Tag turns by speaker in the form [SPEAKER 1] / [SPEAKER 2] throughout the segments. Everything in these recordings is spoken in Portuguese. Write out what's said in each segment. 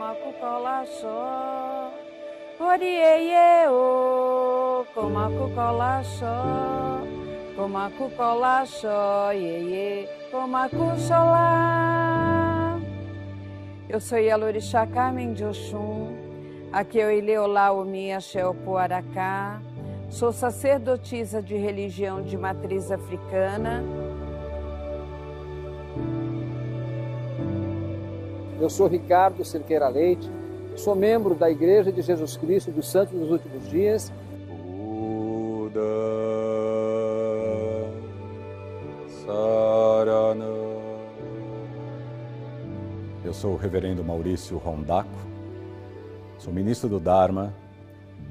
[SPEAKER 1] comacu cola só. Orieye o, comacu cola só. Comacu cola só, iê, comacu solá. Eu sou Yalorixá Carmen de Oxum, aqui eu Ileolá Omi Axé Opoaracá. Sou sacerdotisa de religião de matriz africana.
[SPEAKER 2] Eu sou Ricardo Cerqueira Leite, sou membro da Igreja de Jesus Cristo dos Santos dos Últimos Dias.
[SPEAKER 3] Buda Sarana. Eu sou o reverendo Maurício Hondaku, sou ministro do Dharma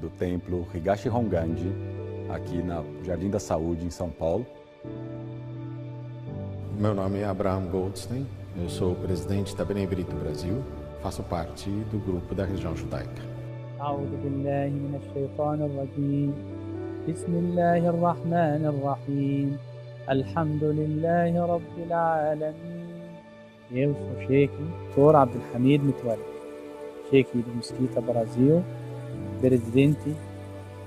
[SPEAKER 3] do templo Higashi Honganji, aqui no Jardim da Saúde, em São Paulo.
[SPEAKER 4] Meu nome é Abraham Goldstein, eu sou o presidente da Benebrito Brasil, faço parte do grupo da região judaica.
[SPEAKER 5] أعوذ بالله من الشيطان الرجيم بسم الله الرحمن الرحيم الحمد لله رب العالمين. Eu sou Sheikh Dr. Abdelhamid Mitwali, Sheikh do Mesquita Brasil, presidente do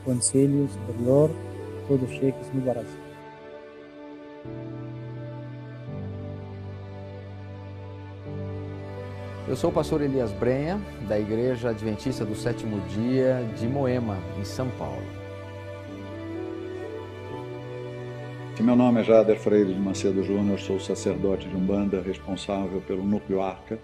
[SPEAKER 5] Conselho Superior de todos os Sheikhs no Brasil.
[SPEAKER 6] Eu sou o pastor Elias Brenha, da Igreja Adventista do Sétimo Dia de Moema, em São Paulo.
[SPEAKER 7] Meu nome é Jader Freire de Macedo Júnior, sou sacerdote de Umbanda, responsável pelo Núcleo Arca.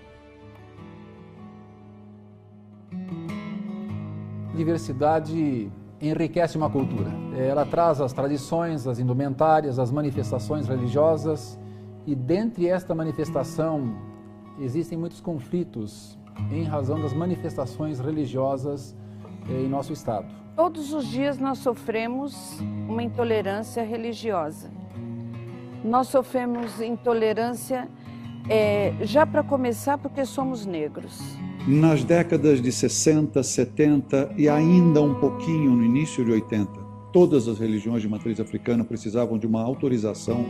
[SPEAKER 8] Diversidade enriquece uma cultura. Ela traz as tradições, as indumentárias, as manifestações religiosas, e dentre esta manifestação existem muitos conflitos em razão das manifestações religiosas em nosso estado.
[SPEAKER 1] Todos os dias nós sofremos uma intolerância religiosa. Nós sofremos intolerância, já para começar, porque somos negros.
[SPEAKER 7] Nas décadas de 60, 70 e ainda um pouquinho no início de 80, todas as religiões de matriz africana precisavam de uma autorização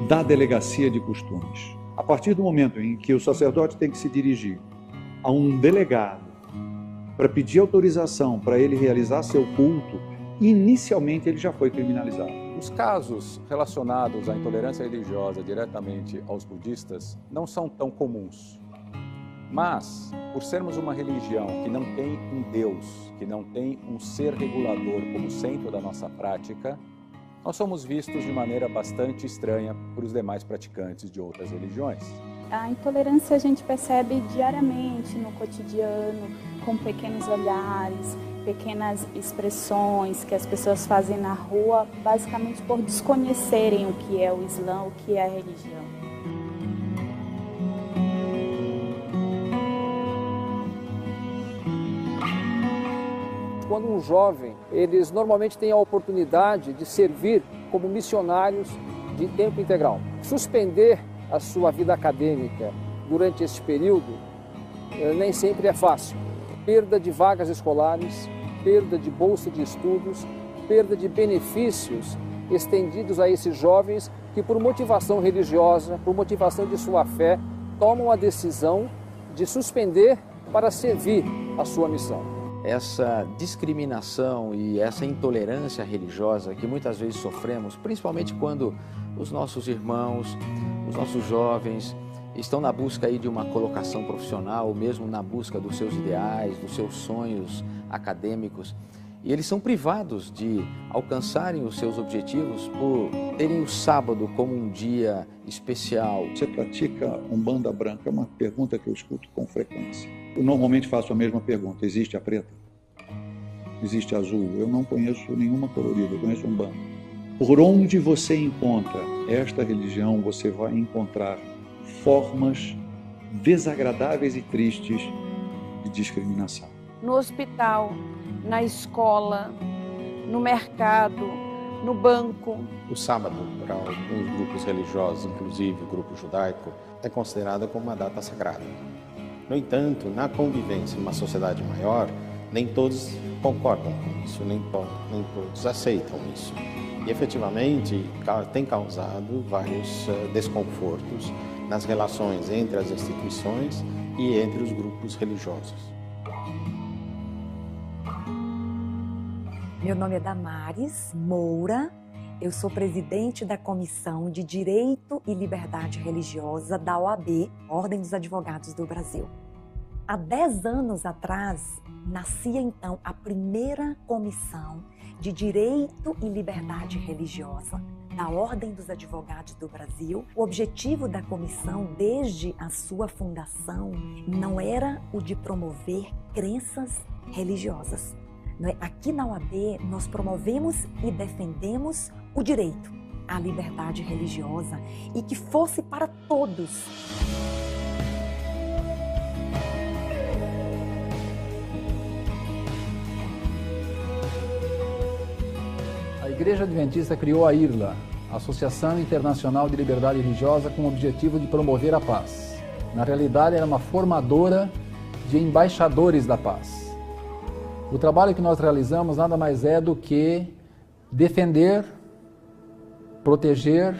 [SPEAKER 7] da Delegacia de Costumes. A partir do momento em que o sacerdote tem que se dirigir a um delegado para pedir autorização para ele realizar seu culto, inicialmente ele já foi criminalizado.
[SPEAKER 3] Os casos relacionados à intolerância religiosa diretamente aos budistas não são tão comuns. Mas, por sermos uma religião que não tem um Deus, que não tem um ser regulador como centro da nossa prática, nós somos vistos de maneira bastante estranha por os demais praticantes de outras religiões.
[SPEAKER 9] A intolerância a gente percebe diariamente no cotidiano, com pequenos olhares, pequenas expressões que as pessoas fazem na rua, basicamente por desconhecerem o que é o Islã, o que é a religião.
[SPEAKER 2] Quando um jovem, eles normalmente têm a oportunidade de servir como missionários de tempo integral. Suspender a sua vida acadêmica durante esse período nem sempre é fácil. Perda de vagas escolares, perda de bolsa de estudos, perda de benefícios estendidos a esses jovens que, por motivação religiosa, por motivação de sua fé, tomam a decisão de suspender para servir a sua missão.
[SPEAKER 6] Essa discriminação e essa intolerância religiosa que muitas vezes sofremos, principalmente quando os nossos irmãos, os nossos jovens estão na busca aí de uma colocação profissional, ou mesmo na busca dos seus ideais, dos seus sonhos acadêmicos, e eles são privados de alcançarem os seus objetivos por terem o sábado como um dia especial.
[SPEAKER 7] Você pratica Umbanda branca? É uma pergunta que eu escuto com frequência. Eu normalmente faço a mesma pergunta: existe a preta? Existe a azul? Eu não conheço nenhuma colorida, eu conheço Umbanda. Por onde você encontra esta religião, você vai encontrar formas desagradáveis e tristes de discriminação.
[SPEAKER 1] No hospital, na escola, no mercado, no banco.
[SPEAKER 4] O sábado, para alguns grupos religiosos, inclusive o grupo judaico, é considerado como uma data sagrada. No entanto, na convivência em uma sociedade maior, nem todos concordam com isso, nem todos aceitam isso. E efetivamente tem causado vários desconfortos nas relações entre as instituições e entre os grupos religiosos.
[SPEAKER 10] Meu nome é Damares Moura, eu sou presidente da Comissão de Direito e Liberdade Religiosa da OAB, Ordem dos Advogados do Brasil. Há 10 anos atrás, nascia então a primeira Comissão de Direito e Liberdade Religiosa da Ordem dos Advogados do Brasil. O objetivo da comissão, desde a sua fundação, não era o de promover crenças religiosas. Aqui na OAB, nós promovemos e defendemos o direito à liberdade religiosa e que fosse para todos.
[SPEAKER 8] A Igreja Adventista criou a IRLA, Associação Internacional de Liberdade Religiosa, com o objetivo de promover a paz. Na realidade, era uma formadora de embaixadores da paz. O trabalho que nós realizamos nada mais é do que defender, proteger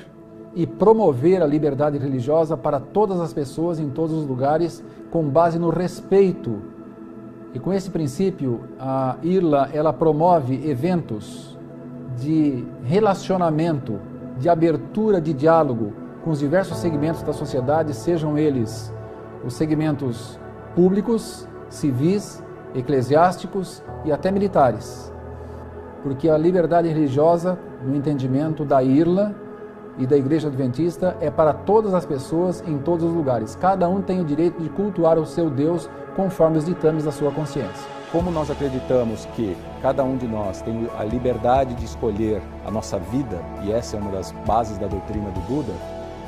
[SPEAKER 8] e promover a liberdade religiosa para todas as pessoas em todos os lugares, com base no respeito. E com esse princípio, a IRLA ela promove eventos de relacionamento, de abertura de diálogo com os diversos segmentos da sociedade, sejam eles os segmentos públicos, civis, eclesiásticos e até militares. Porque a liberdade religiosa, no entendimento da IRLA e da Igreja Adventista, é para todas as pessoas em todos os lugares. Cada um tem o direito de cultuar o seu Deus conforme os ditames da sua consciência.
[SPEAKER 3] Como nós acreditamos que cada um de nós tem a liberdade de escolher a nossa vida, e essa é uma das bases da doutrina do Buda,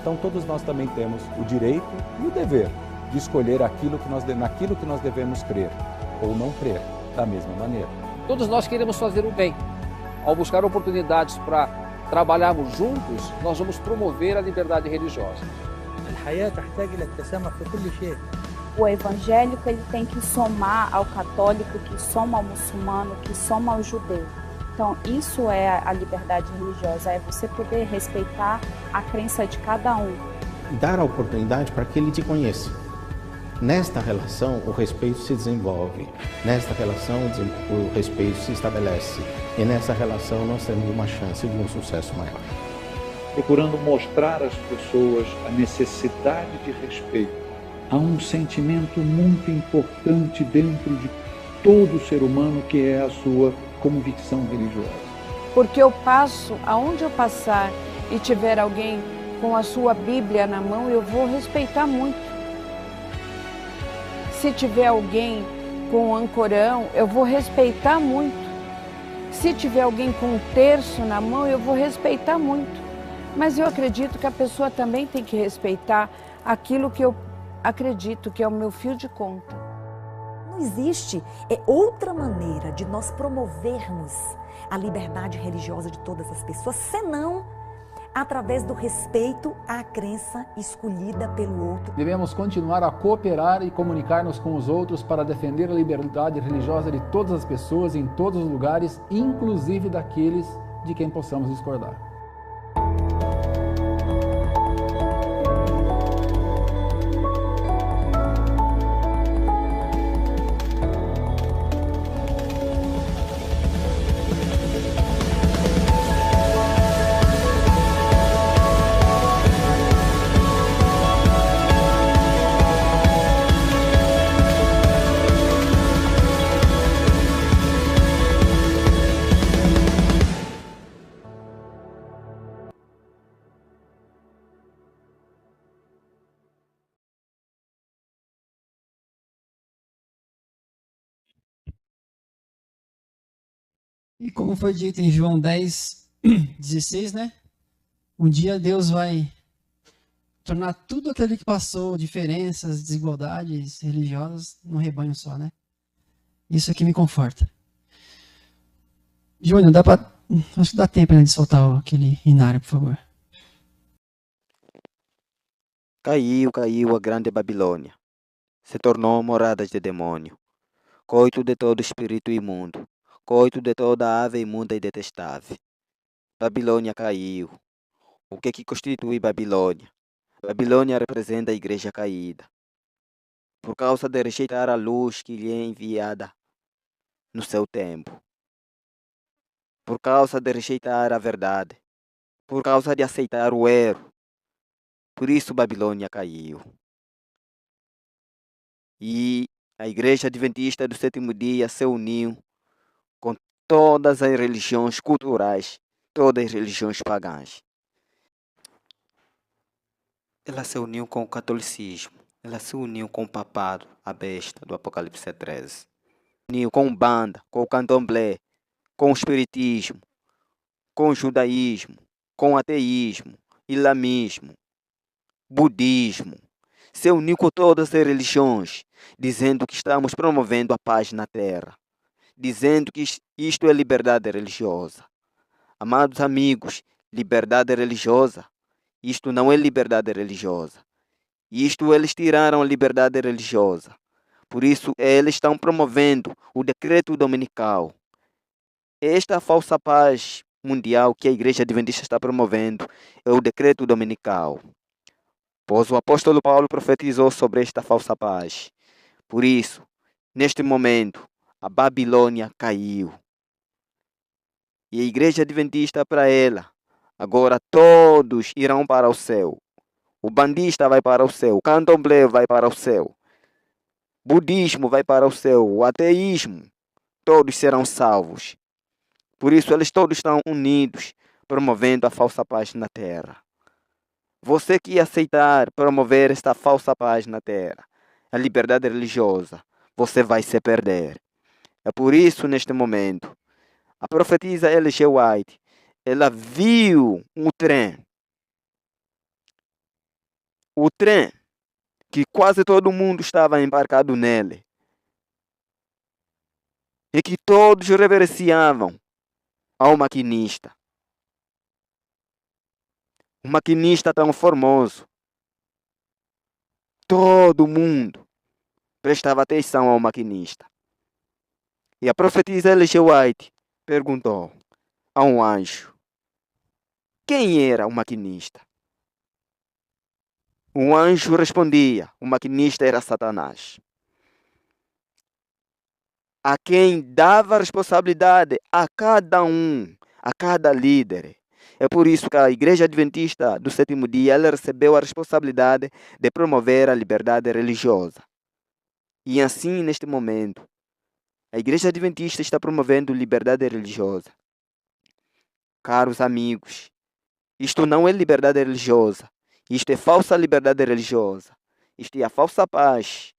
[SPEAKER 3] então todos nós também temos o direito e o dever de escolher naquilo que nós devemos crer ou não crer, da mesma maneira.
[SPEAKER 2] Todos nós queremos fazer o bem. Ao buscar oportunidades para trabalharmos juntos, nós vamos promover a liberdade religiosa.
[SPEAKER 9] O evangélico ele tem que somar ao católico, que soma ao muçulmano, que soma ao judeu. Então, isso é a liberdade religiosa, é você poder respeitar a crença de cada um.
[SPEAKER 4] Dar a oportunidade para que ele te conheça. Nesta relação, o respeito se desenvolve. Nesta relação, o respeito se estabelece. E nessa relação, nós temos uma chance de um sucesso maior.
[SPEAKER 7] Procurando mostrar às pessoas a necessidade de respeito. Há um sentimento muito importante dentro de todo ser humano, que é a sua convicção religiosa.
[SPEAKER 1] Porque eu passo, aonde eu passar e tiver alguém com a sua Bíblia na mão, eu vou respeitar muito. Se tiver alguém com um ancorão, eu vou respeitar muito. Se tiver alguém com um terço na mão, eu vou respeitar muito. Mas eu acredito que a pessoa também tem que respeitar aquilo que eu acredito que é o meu fio de conta.
[SPEAKER 10] Não existe outra maneira de nós promovermos a liberdade religiosa de todas as pessoas, senão através do respeito à crença escolhida pelo outro.
[SPEAKER 8] Devemos continuar a cooperar e comunicar-nos com os outros para defender a liberdade religiosa de todas as pessoas em todos os lugares, inclusive daqueles de quem possamos discordar.
[SPEAKER 11] E como foi dito em João 10:16, né? Um dia Deus vai tornar tudo aquilo que passou, diferenças, desigualdades religiosas, num rebanho só, né? Isso aqui me conforta. Júnior, acho que dá tempo, né, de soltar aquele inário, por favor.
[SPEAKER 12] Caiu a grande Babilônia. Se tornou morada de demônio. Coito de todo espírito imundo. Coito de toda ave imunda e detestável. Babilônia caiu. O que constitui Babilônia? Babilônia representa a igreja caída, por causa de rejeitar a luz que lhe é enviada no seu tempo, por causa de rejeitar a verdade, por causa de aceitar o erro. Por isso Babilônia caiu. E a igreja adventista do sétimo dia se uniu com todas as religiões culturais, todas as religiões pagãs. Ela se uniu com o catolicismo, ela se uniu com o papado, a besta do Apocalipse 13. Se uniu com Umbanda, com o candomblé, com o espiritismo, com o judaísmo, com o ateísmo, islamismo, budismo. Se uniu com todas as religiões, dizendo que estamos promovendo a paz na terra, dizendo que isto é liberdade religiosa. Amados amigos, liberdade religiosa, isto não é liberdade religiosa. Isto eles tiraram a liberdade religiosa. Por isso, eles estão promovendo o decreto dominical. Esta falsa paz mundial que a Igreja Adventista está promovendo é o decreto dominical. Pois o apóstolo Paulo profetizou sobre esta falsa paz. Por isso, neste momento, a Babilônia caiu. E a Igreja Adventista, para ela, agora todos irão para o céu. O bandista vai para o céu, o candomblé vai para o céu, o budismo vai para o céu, o ateísmo, todos serão salvos. Por isso, eles todos estão unidos, promovendo a falsa paz na terra. Você que aceitar promover esta falsa paz na terra, a liberdade religiosa, você vai se perder. É por isso, neste momento, a profetisa Ellen G. White, ela viu um trem. O trem que quase todo mundo estava embarcado nele. E que todos reverenciavam ao maquinista. Um maquinista tão formoso. Todo mundo prestava atenção ao maquinista. E a profetisa Ellen G. White perguntou a um anjo: quem era o maquinista? O anjo respondia: o maquinista era Satanás, a quem dava responsabilidade a cada um, a cada líder. É por isso que a Igreja Adventista do sétimo dia ela recebeu a responsabilidade de promover a liberdade religiosa. E assim, neste momento, a Igreja Adventista está promovendo liberdade religiosa. Caros amigos, isto não é liberdade religiosa. Isto é falsa liberdade religiosa. Isto é a falsa paz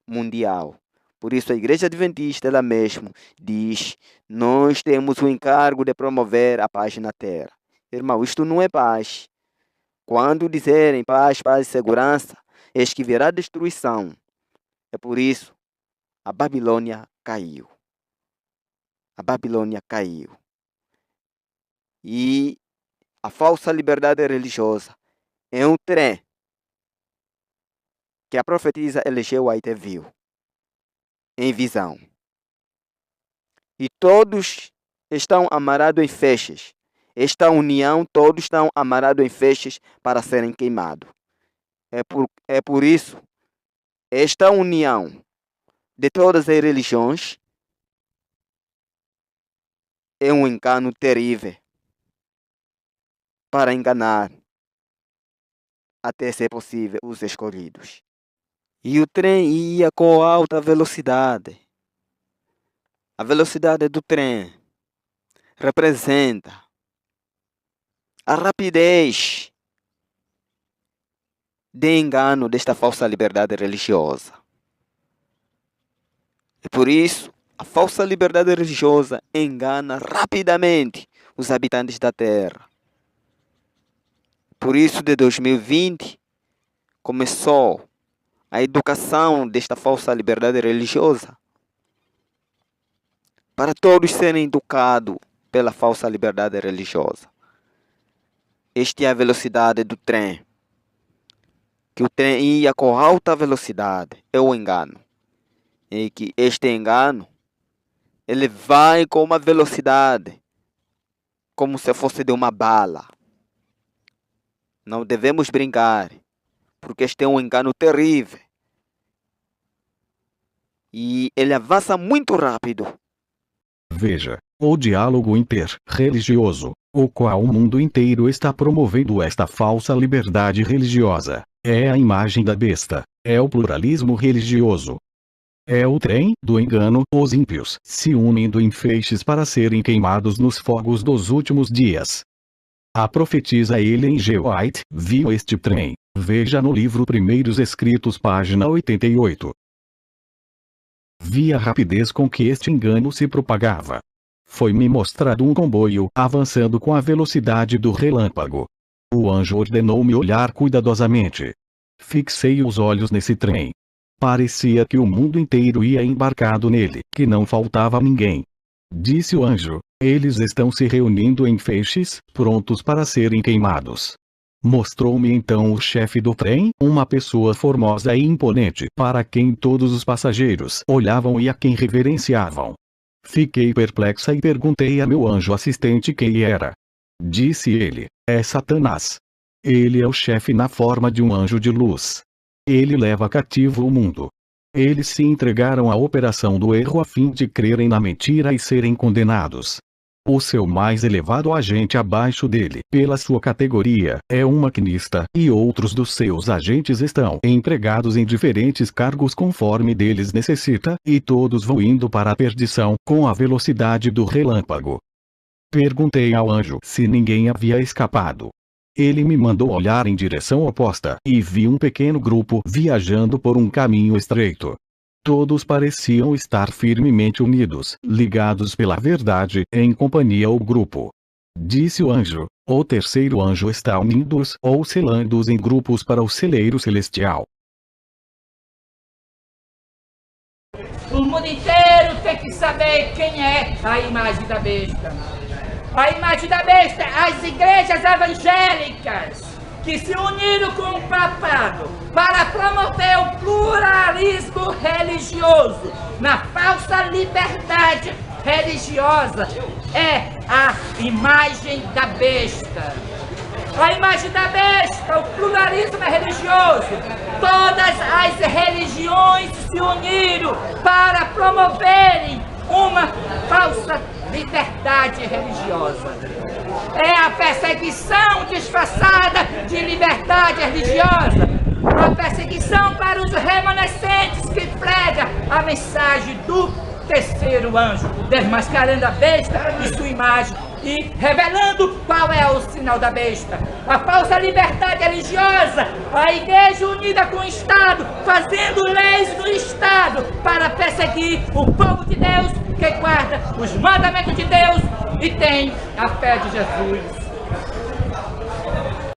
[SPEAKER 12] mundial. Por isso a Igreja Adventista ela mesmo diz: nós temos o encargo de promover a paz na terra. Irmão, isto não é paz. Quando dizerem paz, paz e segurança, eis que virá destruição. É por isso a Babilônia caiu. A Babilônia caiu. E a falsa liberdade religiosa é um trem que a profetisa Ellen G. White viu em visão. E todos estão amarrados em feixes. Esta união, todos estão amarrados em feixes para serem queimados. É por isso, esta união de todas as religiões é um engano terrível para enganar, até ser possível, os escolhidos. E o trem ia com alta velocidade. A velocidade do trem representa a rapidez de engano desta falsa liberdade religiosa. E por isso, a falsa liberdade religiosa engana rapidamente os habitantes da Terra. Por isso, de 2020, começou a educação desta falsa liberdade religiosa para todos serem educados pela falsa liberdade religiosa. Esta é a velocidade do trem. Que o trem ia com alta velocidade. É o engano. E que este engano, ele vai com uma velocidade como se fosse de uma bala. Não devemos brincar porque este é um engano terrível. E ele avança muito rápido.
[SPEAKER 13] Veja, o diálogo interreligioso, o qual o mundo inteiro está promovendo esta falsa liberdade religiosa, é a imagem da besta, é o pluralismo religioso. É o trem do engano, os ímpios se unindo em feixes para serem queimados nos fogos dos últimos dias. A profetisa Ellen G. White viu este trem, veja no livro Primeiros Escritos, página 88. Vi a rapidez com que este engano se propagava. Foi-me mostrado um comboio avançando com a velocidade do relâmpago. O anjo ordenou-me olhar cuidadosamente. Fixei os olhos nesse trem. Parecia que o mundo inteiro ia embarcado nele, que não faltava ninguém. Disse o anjo: eles estão se reunindo em feixes, prontos para serem queimados. Mostrou-me então o chefe do trem, uma pessoa formosa e imponente, para quem todos os passageiros olhavam e a quem reverenciavam. Fiquei perplexa e perguntei a meu anjo assistente quem era. Disse ele: é Satanás. Ele é o chefe na forma de um anjo de luz. Ele leva cativo o mundo. Eles se entregaram à operação do erro a fim de crerem na mentira e serem condenados. O seu mais elevado agente abaixo dele, pela sua categoria, é um maquinista, e outros dos seus agentes estão empregados em diferentes cargos conforme deles necessita, e todos vão indo para a perdição, com a velocidade do relâmpago. Perguntei ao anjo se ninguém havia escapado. Ele me mandou olhar em direção oposta, e vi um pequeno grupo viajando por um caminho estreito. Todos pareciam estar firmemente unidos, ligados pela verdade, em companhia ao grupo. Disse o anjo: o terceiro anjo está unindo-os ou selando-os em grupos para o celeiro celestial.
[SPEAKER 14] O mundo inteiro tem que saber quem é a imagem da besta. A imagem da besta, as igrejas evangélicas que se uniram com o papado para promover o pluralismo religioso na falsa liberdade religiosa é a imagem da besta. A imagem da besta, o pluralismo religioso, todas as religiões se uniram para promoverem uma falsa liberdade religiosa. É a perseguição disfarçada de liberdade religiosa, a perseguição para os remanescentes que prega a mensagem do terceiro anjo, desmascarando a besta e sua imagem e revelando qual é o sinal da besta. A falsa liberdade religiosa, a igreja unida com o Estado, fazendo leis no Estado para perseguir o povo de Deus que guarda os mandamentos de Deus e tem a fé de Jesus.